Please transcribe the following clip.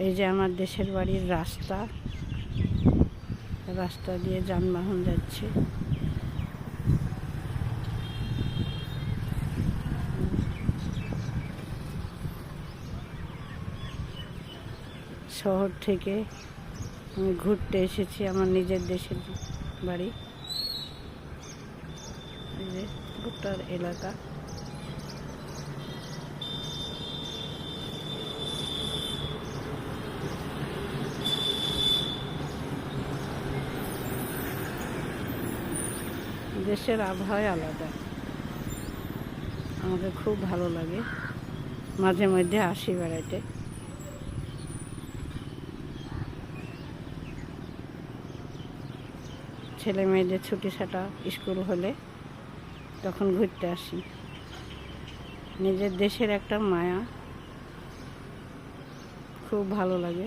এই যে আমার দেশের বাড়ির রাস্তা, রাস্তা দিয়ে যানবাহন যাচ্ছে। শহর থেকে আমি ঘুরতে এসেছি আমার নিজের দেশের বাড়ি। এই যে গোটার এলাকা। দেশের আবহাওয়া আলাদা, আমাকে খুব ভালো লাগে, মাঝে মধ্যে আসি বেড়াইতে। ছেলে মেয়েদের ছুটি ছাটা স্কুল হলে তখন ঘুরতে আসি। নিজের দেশের একটা মায়া, খুব ভালো লাগে।